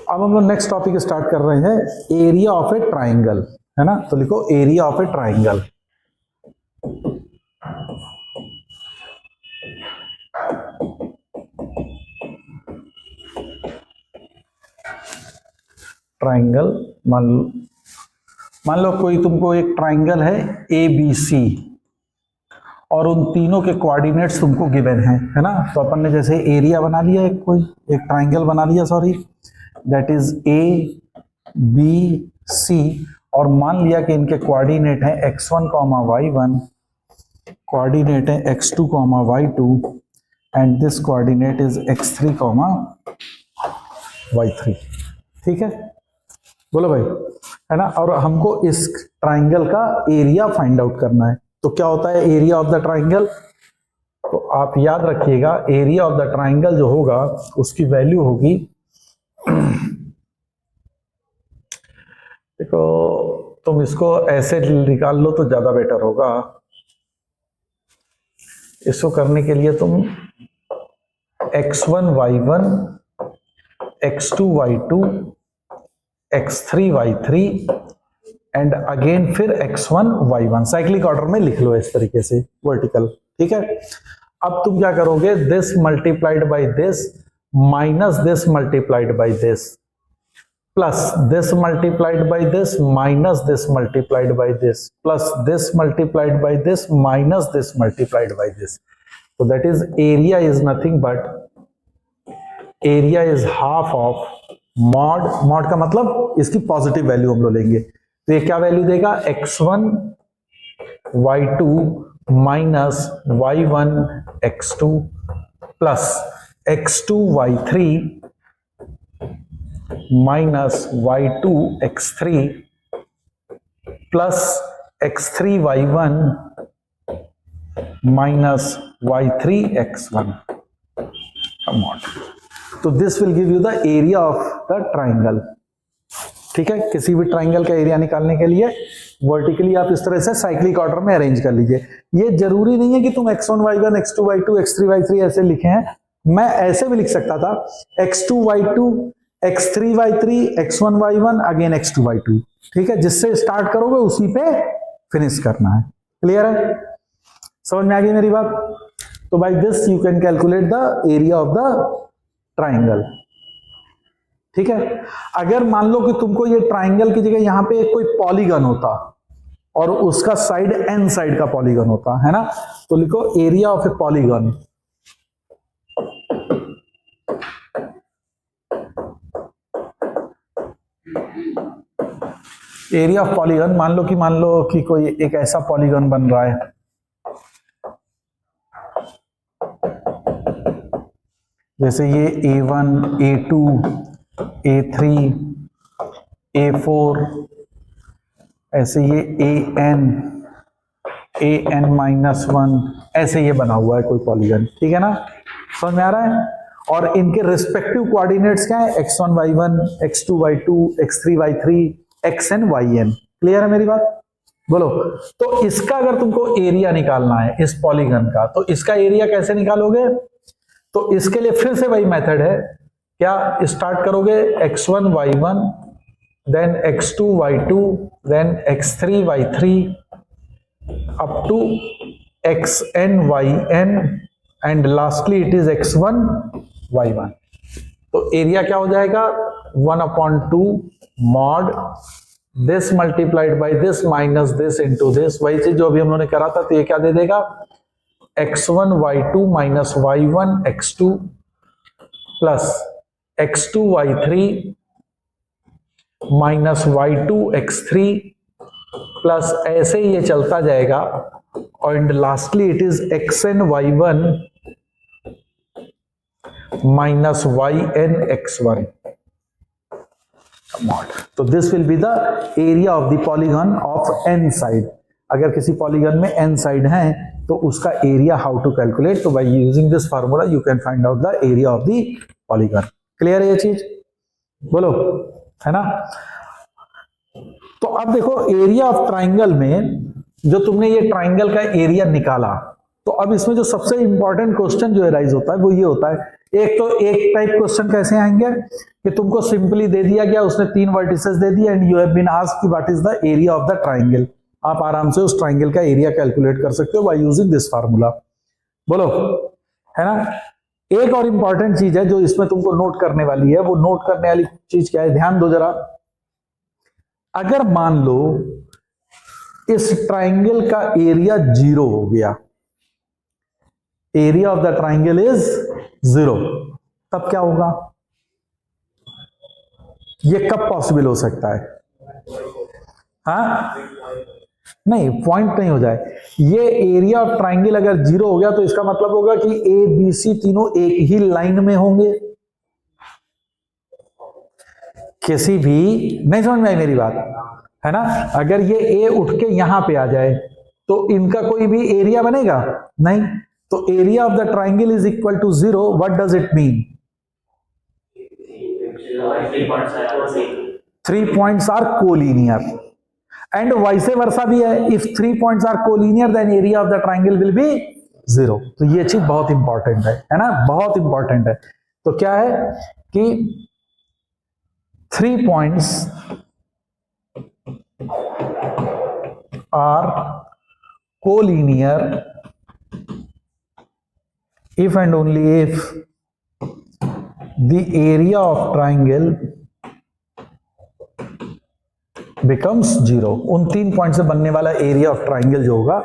अब हम लोग नेक्स्ट टॉपिक स्टार्ट कर रहे हैं, एरिया ऑफ ए ट्राइंगल, है ना। तो लिखो area of A triangle. Triangle मान लो कोई तुमको एक ट्राइंगल है ए बी सी और उन तीनों के कोऑर्डिनेट्स तुमको गिवन है ना। तो अपन ने जैसे एरिया बना लिया, एक ट्राइंगल बना लिया, sorry, that is A B C, और मान लिया कि इनके कोऑर्डिनेट है x1, y1, कोऑर्डिनेट है x2, y2, and this coordinate is x3, y3। ठीक है, बोलो भाई, है ना। और हमको इस ट्राइंगल का एरिया फाइंड आउट करना है। तो क्या होता है एरिया ऑफ द ट्राइंगल? तो आप याद रखिएगा, एरिया ऑफ द ट्राइंगल जो होगा उसकी वैल्यू होगी, देखो तुम इसको ऐसे निकाल लो तो ज्यादा बेटर होगा। इसको करने के लिए तुम x1 y1, x2 y2, x3 y3 and again फिर x1 y1 साइक्लिक ऑर्डर में लिख लो इस तरीके से, वर्टिकल। ठीक है, अब तुम क्या करोगे, this multiplied by this minus this multiplied by this plus this multiplied by this minus this multiplied by this plus this multiplied by this minus this multiplied by this. तो that is area is nothing but area is half of mod. Mod का मतलब इसकी positive value हम लोग लेंगे, तो ये क्या वैल्यू देगा, x1 y2 minus y1 x2 plus x2 y3 minus y2 x3 plus x3 y1 minus y3 x1 mod. तो this will give you the area of the triangle. ठीक है, किसी भी ट्राइंगल का एरिया निकालने के लिए वर्टिकली आप इस तरह से साइक्लिक ऑर्डर में अरेंज कर लीजिए। ये जरूरी नहीं है कि तुम x1 y1 x2 y2 x3 y3 ऐसे लिखे हैं, मैं ऐसे भी लिख सकता था x2 y2 x3 y3 x1 y1 again x2 y2। ठीक है, जिससे स्टार्ट करोगे उसी पे फिनिश करना है। क्लियर है, समझ में आ गई मेरी बात? तो by this you can calculate the area of the triangle. ठीक है, अगर मान लो कि तुमको ये ट्राइंगल की जगह यहां पे कोई पॉलीगन होता और उसका साइड एन साइड का पॉलीगन होता, है ना, तो लिखो area of A polygon. Area of polygon, मान लो कि कोई एक ऐसा पॉलीगन बन रहा है, जैसे ये A1 A2 A3 A4, ऐसे ये AN-1 ऐसे ये बना हुआ है कोई पॉलीगन। ठीक है ना, समझ में आ रहा है? और इनके रिस्पेक्टिव कोऑर्डिनेट्स क्या है, x1 y1 x2 y2 x3 y3 xn yn। Clear है मेरी बात? बोलो। तो इसका अगर तुमको एरिया निकालना है इस पॉलीगन का, तो इसका एरिया कैसे निकालोगे? तो इसके लिए फिर से वही मेथड है, क्या स्टार्ट करोगे x1 y1 then x2 y2 then x3 y3 up to xn yn and lastly it is x1 y1। तो एरिया क्या हो जाएगा, 1/2 mod this multiplied by this minus this into this. वही चीज जो अभी हम लोगों ने करा था, तो ये क्या दे देगा, x1 y2 minus y1 x2 plus x2 y3 minus y2 x3 plus ऐसे ये चलता जाएगा और lastly it is xn y1 minus yn x1 mod. तो this will be the area of the polygon of n side. अगर किसी polygon में n side है तो उसका एरिया हाउ टू कैलकुलेट, तो by using this formula you can find out the area of the polygon. Clear है ये चीज? बोलो, है ना। तो अब देखो एरिया ऑफ ट्राइंगल में जो तुमने ये ट्राइंगल का एरिया निकाला, तो अब इसमें जो सबसे इंपॉर्टेंट क्वेश्चन जो राइज होता है वो ये होता है, एक तो एक टाइप क्वेश्चन कैसे आएंगे कि तुमको सिंपली दे दिया गया, उसने 3 वर्टिसेस दे दिया and you have been asked कि what is the area of the triangle. आप आराम से उस ट्राइंगल का एरिया कैलकुलेट कर सकते हो बाय यूजिंग दिस फार्मूला। बोलो, है ना। एक और इंपॉर्टेंट चीज है जो इसमें तुमको नोट करने वाली है, वो नोट करने वाली चीज क्या है, ध्यान दो जरा। अगर मान लो इस ट्राइंगल का एरिया 0 हो गया, area of the triangle is 0, तब क्या होगा? ये कब पॉसिबल हो सकता है? हाँ, नहीं, पॉइंट नहीं हो जाए। ये एरिया ऑफ ट्राइंगल अगर 0 हो गया तो इसका मतलब होगा कि ए बी सी तीनों एक ही लाइन में होंगे। किसी भी, नहीं समझ में आई मेरी बात, है ना। अगर ये ए उठ के यहां पे आ जाए तो इनका कोई भी एरिया बनेगा नहीं। तो area of the triangle is equal to 0। What does it mean? 3 points are collinear and vice versa भी है। If 3 points are collinear then area of the triangle will be 0। तो ये चीज बहुत इंपॉर्टेंट है ना, बहुत इंपॉर्टेंट है। तो क्या है कि 3 points are collinear if and only if the area of triangle becomes 0। उन 3 पॉइंट से बनने वाला एरिया ऑफ ट्राइंगल जो होगा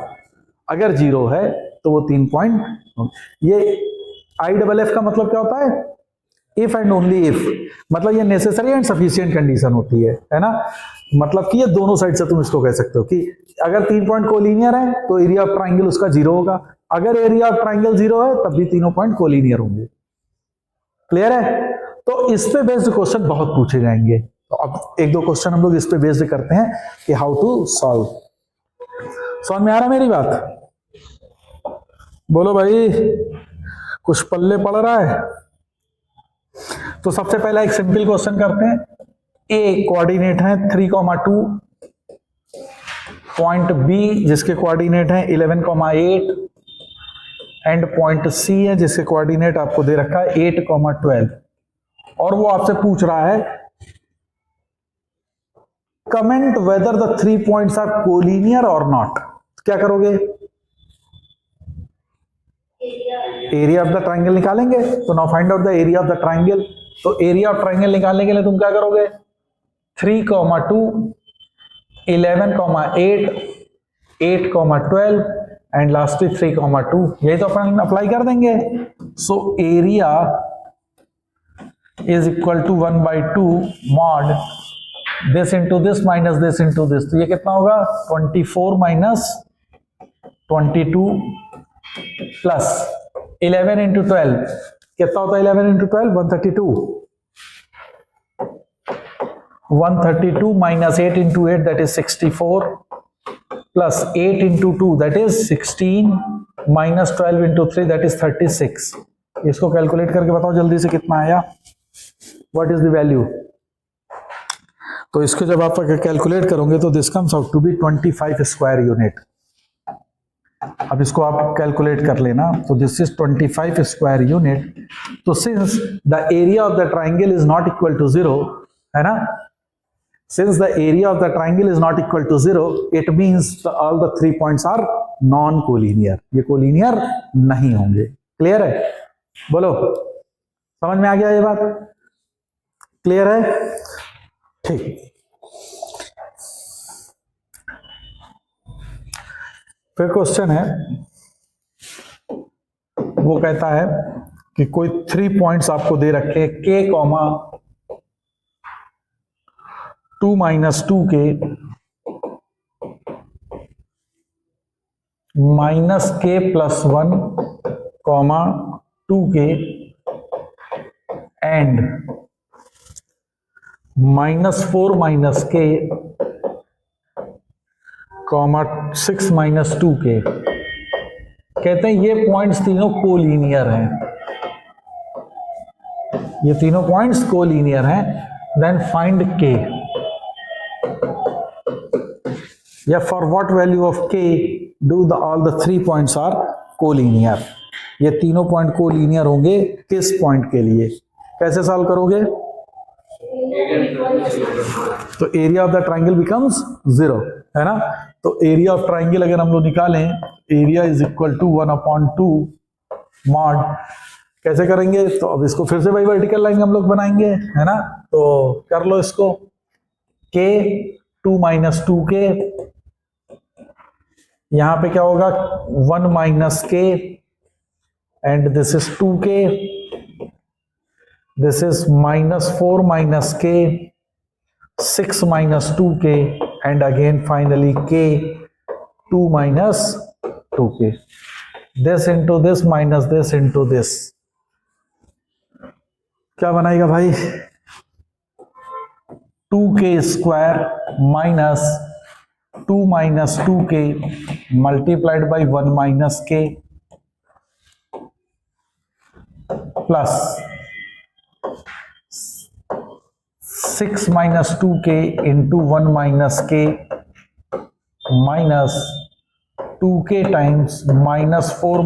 अगर 0 है तो वो 3 पॉइंट। ये IFF का मतलब क्या होता है? इफ एंड ओनली इफ, मतलब ये नेसेसरी एंड सफिशिएंट कंडीशन होती है ना। मतलब कि ये दोनों साइड से तुम इसको कह सकते हो कि अगर 3 पॉइंट कोलिनियर है तो एरिया ऑफ ट्राइंगल उसका 0 होगा, अगर एरिया ऑफ ट्राइंगल 0 है तब भी तीनों पॉइंट कोलिनियर होंगे। क्लियर है? तो इस पे बेस्ड क्वेश्चन बहुत पूछे जाएंगे। तो अब एक दो क्वेश्चन हम लोग इस पे बेस्ड करते हैं कि हाउ टू सॉल्व। समझ में आ रहा मेरी बात? बोलो भाई, कुछ पल्ले पड़ रहा है? तो सबसे पहला एक सिंपल क्वेश्चन करते हैं। ए कोऑर्डिनेट है 3,2, पॉइंट बी जिसके कोऑर्डिनेट है 11,8 एंड पॉइंट सी है जिसके कोऑर्डिनेट आपको दे रखा है 8,12 और वो आपसे पूछ रहा है comment whether the 3 points are collinear और नॉट। क्या करोगे? एरिया ऑफ द ट्राइंगल निकालेंगे। तो now find out the area of the triangle. तो एरिया ऑफ ट्राइंगल निकालने के लिए तुम क्या करोगे? 3,2, 11,8, 8,12 एंड लास्टली 3,2, यही तो अपन अप्लाई कर देंगे। So area is equal to 1/2 mod this into this minus this into this. तो ये कितना होगा? 24 माइनस 22 प्लस 11 इंटू 12 कितना होता है? 11 into 12 132। 132 minus 8 into 8 that is 64 plus 8 into 2 that is 16 minus 12 into 3 that is 36। इसको कैलकुलेट करके बताओ जल्दी से कितना आया? What is the value? तो इसको जब आप कैलकुलेट करोगे तो this comes out to be 25 square unit. अब इसको आप कैलकुलेट कर लेना। तो दिस इज 25 स्क्वायर यूनिट। तो since the area of the triangle is not equal to 0, है ना, since the area of the triangle is not equal to 0, it means all the 3 points are non-collinear। ये collinear नहीं होंगे। Clear है? बोलो, समझ में आ गया ये बात? क्लियर है? ठीक। फिर क्वेश्चन है, वो कहता है कि कोई 3 पॉइंट्स आपको दे रखे k, 2 minus 2k minus k plus 1 2k and -4 minus k 6 minus 2k। कहते हैं ये पॉइंट्स तीनों कोलिनियर हैं, ये तीनों पॉइंट्स कोलिनियर हैं। देन फाइंड k, या for what value of k do the all the 3 points are collinear. ये तीनों पॉइंट कोलिनियर होंगे किस पॉइंट के लिए? कैसे सॉल्व करोगे? तो area of the triangle becomes 0, है ना। तो एरिया ऑफ ट्राइंगल अगर हम लोग निकालें, area is equal to 1/2 mod, कैसे करेंगे, तो अब इसको फिर से भाई वर्टिकल लाइन हम लोग बनाएंगे, है ना। तो कर लो इसको, k 2 - 2k, यहां पे क्या होगा 1 - k and this is 2k, this is -4 - k, 6 - 2k and again finally k 2 - 2k, this into this minus this into this, क्या बनाएगा भाई 2k square minus 2 - 2k multiplied by 1 - k plus 6 - 2k into 1 - k minus 2k times -4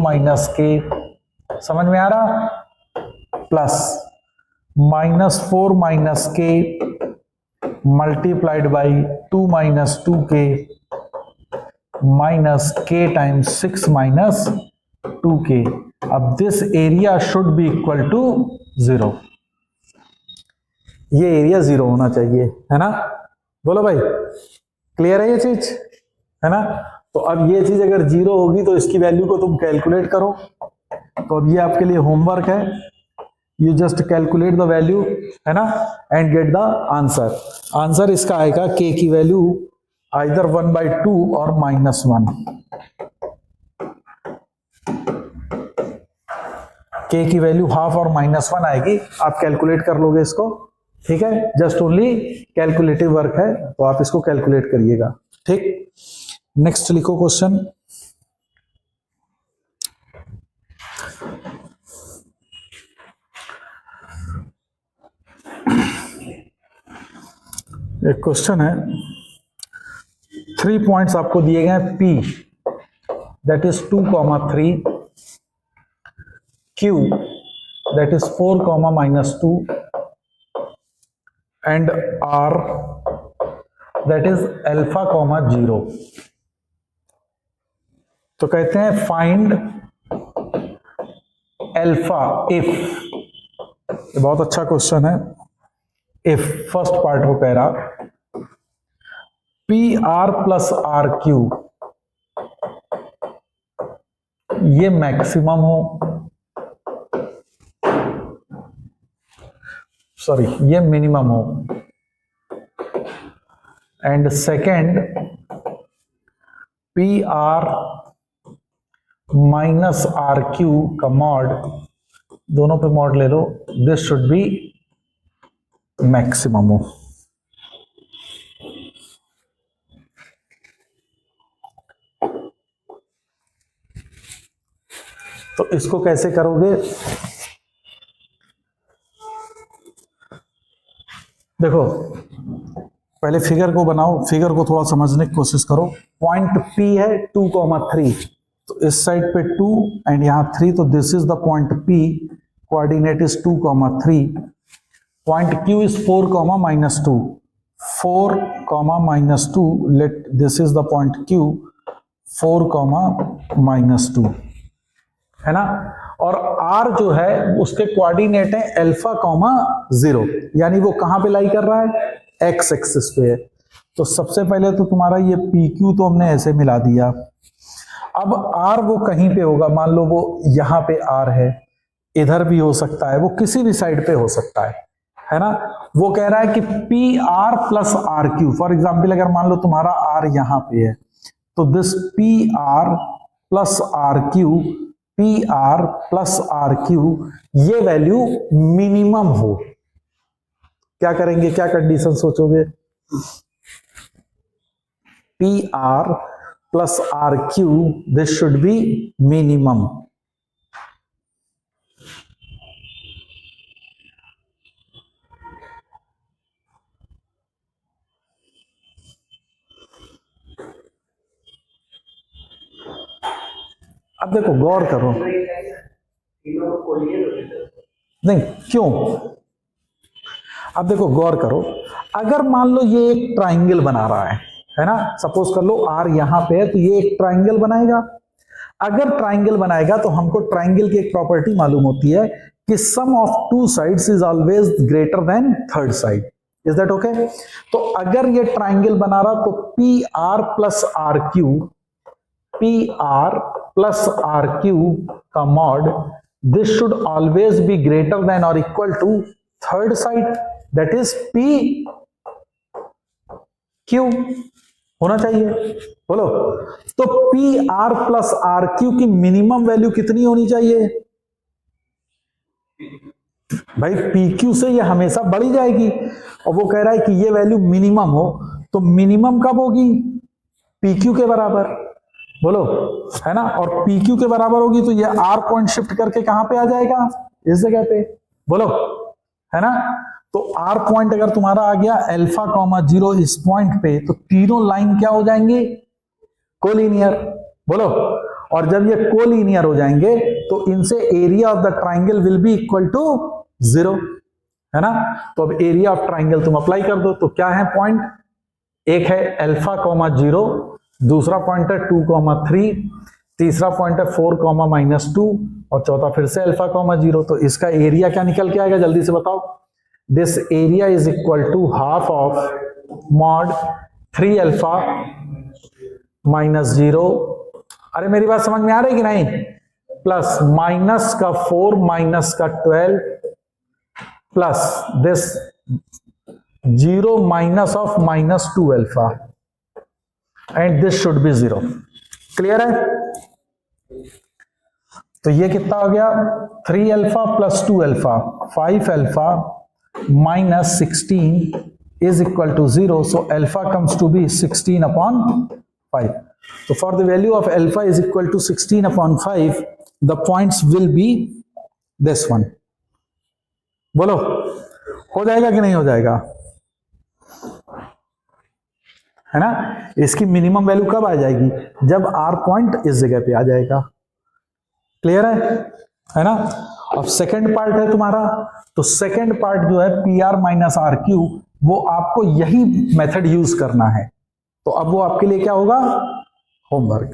- k, समझ में आ रहा, plus -4 - k multiplied by 2 - 2k minus k times 6 - 2k। अब this area should be equal to 0, ये area 0 होना चाहिए, है ना। बोलो भाई, क्लियर है ये चीज, है ना। तो अब ये चीज अगर 0 होगी तो इसकी वैल्यू को तुम कैलकुलेट करो। तो अब ये आपके लिए होमवर्क है, you just calculate the value, है ना, and get the answer. Answer इसका आएगा k की वैल्यू आइदर 1/2 और -1, k की वैल्यू हाफ और -1 आएगी, आप कैलकुलेट कर लोगे इसको, ठीक है। जस्ट ओनली कैलकुलेटिव वर्क है, तो आप इसको कैलकुलेट करिएगा, ठीक। नेक्स्ट लिखो क्वेश्चन, एक क्वेश्चन है, 3 पॉइंट्स आपको दिए गए हैं P, that is 2, 3, Q that is 4, -2 and R that is alpha, 0। तो कहते हैं फाइंड अल्फा इफ, ये बहुत अच्छा क्वेश्चन है। इफ फर्स्ट पार्ट को कह रहा PR + RQ ये मैक्सिमम हो, सॉरी ये मिनिमम हो, एंड सेकेंड PR - RQ का मॉड, दोनों पे मॉड ले लो, दिस शुड बी मैक्सिमम हो। तो इसको कैसे करोगे, देखो पहले फिगर को बनाओ, फिगर को थोड़ा समझने की कोशिश करो। पॉइंट P है 2, 3, तो इस साइड पे 2 एंड यहां 3, तो this is the point P, coordinate is 2, 3। Point Q is 4, -2, 4, -2, let this is the point Q 4, -2, है ना। और R जो है उसके कोऑर्डिनेट है अल्फा, 0, यानी वो कहां पे लाई कर रहा है, एक्स एक्सिस पे है। तो सबसे पहले तो तुम्हारा ये PQ तो हमने ऐसे मिला दिया। अब R वो कहीं पे होगा, मान लो वो यहां पे R है, इधर भी हो सकता है, वो किसी भी साइड पे हो सकता है ना। वो कह रहा है कि PR + RQ, फॉर एग्जाम्पल अगर मान लो तुम्हारा R यहां पे है, तो this PR + RQ, PR + RQ ये वैल्यू मिनिमम हो। क्या करेंगे, क्या कंडीशन सोचोगे, PR + RQ this should B minimum. अब देखो गौर करो, नहीं क्यों, अब देखो गौर करो, अगर मान लो ये एक ट्राइंगल बना रहा है ना, सपोज कर लो आर यहां पे है, तो ये एक ट्राइंगल बनाएगा। अगर ट्राइंगल बनाएगा तो हमको ट्राइंगल की एक प्रॉपर्टी मालूम होती है कि sum of two sides is always greater than third side. Is that okay? तो अगर ये ट्राइंगल बना रहा तो P R plus are Q, P are plus are Q का mod, this should always be greater than और equal to third side, that is P Q होना चाहिए। बोलो, तो पी आर प्लस आर क्यू की मिनिमम वैल्यू कितनी होनी चाहिए भाई? पी क्यू से ये हमेशा बढ़ी जाएगी, और वो कह रहा है कि ये वैल्यू मिनिमम हो, तो मिनिमम कब होगी? पी क्यू के बराबर। बोलो, है ना? और पी क्यू के बराबर होगी तो ये आर पॉइंट शिफ्ट करके कहां पे आ जाएगा? इस जगह पे। बोलो, है ना? तो आर पॉइंट अगर तुम्हारा आ गया अल्फा कॉमा 0 इस पॉइंट पे, तो तीनों लाइन क्या हो जाएंगे? कोलिनियर। बोलो, और जब ये कोलिनियर हो जाएंगे तो इनसे area of the triangle will be equal to 0, है ना? तो अब एरिया ऑफ ट्राइंगल तुम अप्लाई कर दो, तो क्या है पॉइंट? एक है अल्फा कॉमा 0, दूसरा पॉइंट है 2 कॉमा 3, तीसरा पॉइंट है 4 कॉमा -2, और चौथा फिर से अल्फा कॉमा 0। तो इसका एरिया क्या निकल के आएगा? जल्दी से बताओ। This area is equal to half of mod 3 alpha -0, अरे मेरी बात समझ में आ रही कि नहीं? प्लस माइनस का 4 माइनस का 12 plus this 0 minus of -2 alpha, and this should be 0। Clear है? तो ये कितना हो गया? 3 alpha plus 2 alpha, 5 alpha minus 16 is equal to 0, so alpha comes to be 16 upon 5. So for the value of alpha is equal to 16 upon 5, the points will be this one. बोलो, हो जाएगा कि नहीं हो जाएगा? है ना? इसकी मिनिमम वैल्यू कब आ जाएगी? जब आर पॉइंट इस जगह पे आ जाएगा। क्लियर है ना? अब सेकंड पार्ट है तुम्हारा, तो सेकंड पार्ट जो है P R minus R Q, वो आपको यही मेथड यूज करना है। तो अब वो आपके लिए क्या होगा? होमवर्क।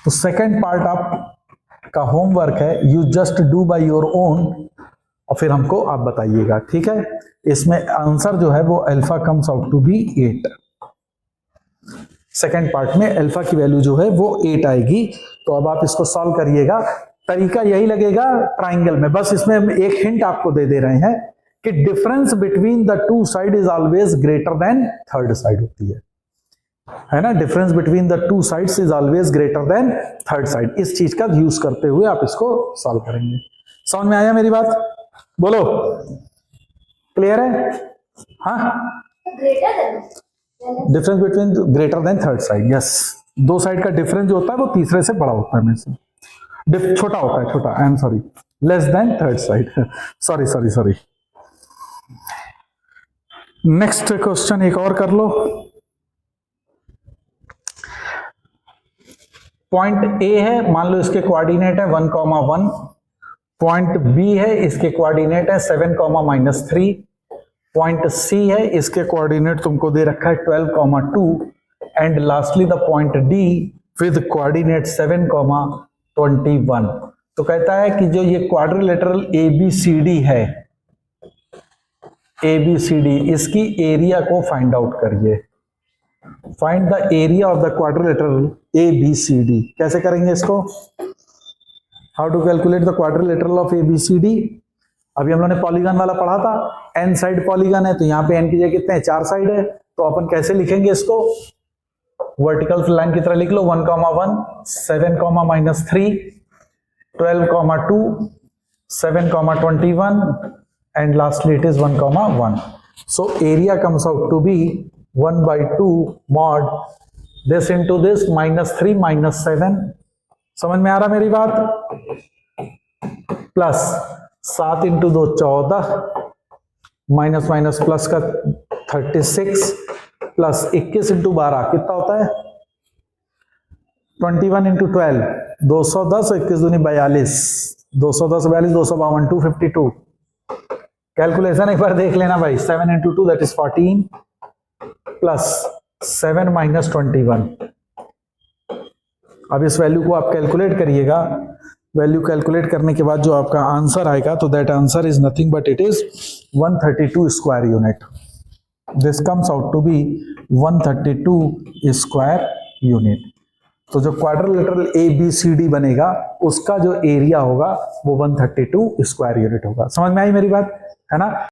तो सेकंड पार्ट आपका होमवर्क है, you just do by your own, और फिर हमको आप बताइएगा, ठीक है? इसमें आंसर जो है वो alpha comes out to be 8। Second part में अल्फा की वैल्यू जो है वो 8 आएगी। तो अब आप इसको सॉल्व करिएगा। तरीका यही लगेगा ट्राइंगल में, बस इसमें हम एक हिंट आपको दे दे रहे हैं कि difference between the two side is always greater than third side होती है ना? Difference between the two sides is always greater than third side. इस चीज का यूज करते हुए आप इसको सॉल्व करेंगे। समझ में आया मेरी बात? बोलो, क्लियर है? हाँ, difference between greater than third side, yes. दो साइड का डिफरेंस जो होता है वो तीसरे से बड़ा होता है, में से छोटा होता है, छोटा, I am sorry, less than third side. Sorry sorry sorry. Next question एक और कर लो। पॉइंट ए है, मान लो इसके कोऑर्डिनेट है 1,1, पॉइंट बी है, इसके कोऑर्डिनेट है 7,-3, पॉइंट सी है, इसके कोऑर्डिनेट तुमको दे रखा है 12,2, and lastly the point D with coordinate 7,21। तो कहता है कि जो ये क्वाड्रिलेटरल ABCD है, ABCD, इसकी एरिया को फाइंड आउट करिए। Find the area of the quadrilateral ABCD। कैसे करेंगे इसको? How to calculate the quadrilateral of ABCD? अभी हम लोगों ने पॉलीगन वाला पढ़ा था, n साइड पॉलीगन है, तो यहाँ पे n की जगह कितने हैं? 4 साइड है। तो अपन कैसे लिखेंगे इसको? वर्टिकल लाइन की तरह लिख लो, 1,1, 7,-3, 12,2, 7,21, and lastly it is 1,1. So area comes out to be 1/2 mod this into this -3 -7। समझ में आ रहा मेरी बात? प्लस 7 × 2 14, माइनस माइनस प्लस का 36, प्लस 21 × 12 कितना होता है? 21 × 12 210, 21 दूनी 42, 210 42, 252 252, कैलकुलेशन एक बार देख लेना भाई, 7 into 2 that is 14 plus 7 minus 21। अब इस वैल्यू को आप कैलकुलेट करिएगा, वैल्यू कैलकुलेट करने के बाद जो आपका आंसर आएगा तो that answer is nothing but it is 132 square unit. This comes out to be 132 square unit. तो जो क्वाड्रिलेटरल ABCD बनेगा उसका जो एरिया होगा वो 132 स्क्वायर यूनिट होगा। समझ में आई मेरी बात, है ना।